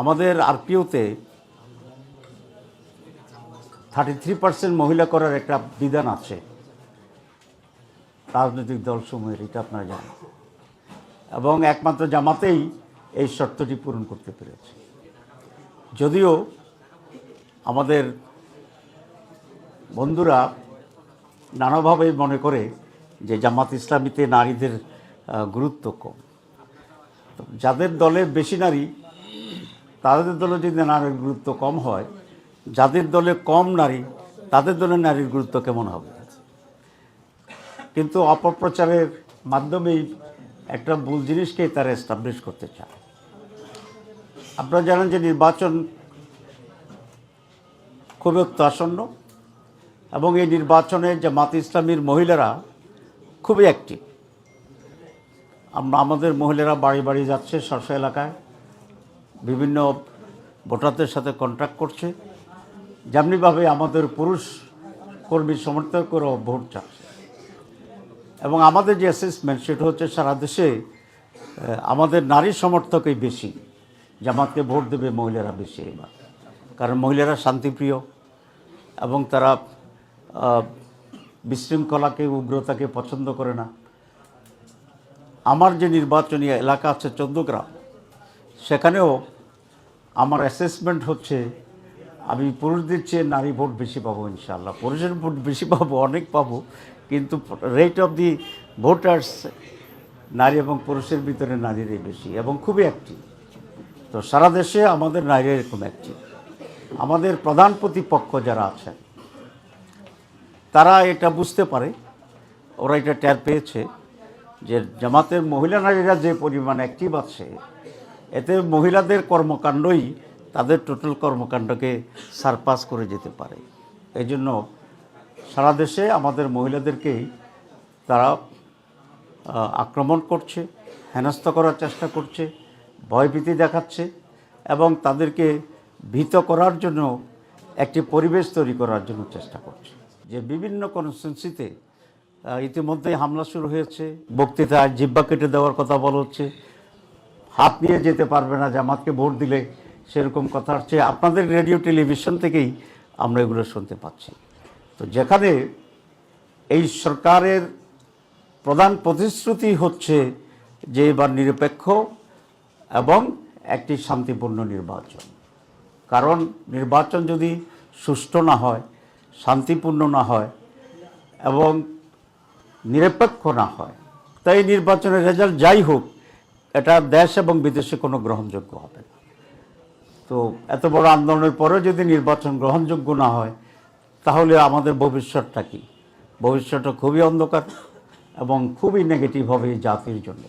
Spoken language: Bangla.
আমাদের আরপিওতে 33% মহিলা করার একটা বিধান আছে রাজনৈতিক দলসমূহের, এটা আপনারা জানেন, এবং একমাত্র জামাতেই এই শর্তটি পূরণ করতে পেরেছে। যদিও আমাদের বন্ধুরা নানাভাবেই মনে করে যে জামাত ইসলামীতে নারীদের গুরুত্ব কম। যাদের দলে বেশি নারী তাদের দলে যদি নারীর গুরুত্ব কম হয়, যাদের দলে কম নারী তাদের দলে নারীর গুরুত্ব কেমন হবে? কিন্তু অপপ্রচারের মাধ্যমেই একটা ভুল জিনিসকেই তারা এস্টাবলিশ করতে চায়। আপনারা জানেন যে নির্বাচন খুবই আসন্ন এবং এই নির্বাচনে জামাত ইসলামীর মহিলারা খুবই অ্যাক্টিভ। আমাদের মহিলারা বাড়ি বাড়ি যাচ্ছে, স্ব এলাকায় বিভিন্ন ভোটারদের সাথে কন্ট্যাক্ট করছে, যেমনিভাবে আমাদের পুরুষ কর্মী সমর্থকরাও ভোট চাচ্ছে। এবং আমাদের যে অ্যাসেসমেন্ট সেটা হচ্ছে সারা দেশে আমাদের নারী সমর্থকই বেশি, জামাতকে ভোট দেবে মহিলারা বেশি এবার, কারণ মহিলারা শান্তিপ্রিয় এবং তারা বিশৃঙ্খলাকে, উগ্রতাকে পছন্দ করে না। আমার যে নির্বাচনী এলাকা আছে চৌদ্দগ্রাম, সেখানেও আমার অ্যাসেসমেন্ট হচ্ছে আমি পুরুষদের চেয়ে নারী ভোট বেশি পাবো ইনশাআল্লাহ। পুরুষের ভোট বেশি পাবো, অনেক পাবো, কিন্তু রেট অফ দি ভোটার্স নারী এবং পুরুষের ভিতরে নারীরই বেশি এবং খুবই অ্যাক্টিভ। তো সারা দেশে আমাদের নারী এরকম অ্যাক্টিভ। আমাদের প্রধান প্রতিপক্ষ যারা আছেন তারা এটা বুঝতে পারে, ওরা এটা টের পেয়েছে যে জামাতের মহিলা নারীরা যে পরিমাণ অ্যাক্টিভ আছে, এতে মহিলাদের কর্মকাণ্ডই তাদের টোটাল কর্মকাণ্ডকে সারপাস করে যেতে পারে। এই জন্য সারা দেশে আমাদের মহিলাদেরকেই তারা আক্রমণ করছে, হেনস্থা করার চেষ্টা করছে, ভয়ভীতি দেখাচ্ছে এবং তাদেরকে ভীত করার জন্য একটি পরিবেশ তৈরি করার জন্য চেষ্টা করছে। যে বিভিন্ন কনস্টিটিউয়েন্সিতে ইতিমধ্যেই হামলা শুরু হয়েছে, বক্তৃতায় জিহ্বা কেটে দেওয়ার কথা বলা হচ্ছে, হাত নিয়ে যেতে পারবে না জামাতকে ভোট দিলে, সেরকম কথা হচ্ছে। আপনাদের রেডিও টেলিভিশন থেকেই আমরা এগুলো শুনতে পাচ্ছি। তো যেখানে এই সরকারের প্রধান প্রতিশ্রুতি হচ্ছে যে এবার নিরপেক্ষ এবং একটি শান্তিপূর্ণ নির্বাচন, কারণ নির্বাচন যদি সুষ্ঠু না হয়, শান্তিপূর্ণ না হয় এবং নিরপেক্ষ না হয়, তাই নির্বাচনের রেজাল্ট যাই হোক এটা দেশ এবং বিদেশে কোনো গ্রহণযোগ্য হবে না। তো এত বড় আন্দোলনের পরেও যদি নির্বাচন গ্রহণযোগ্য না হয়, তাহলে আমাদের ভবিষ্যৎটা কী? ভবিষ্যৎটা খুবই অন্ধকার এবং খুবই নেগেটিভ হবে এই জাতির জন্য।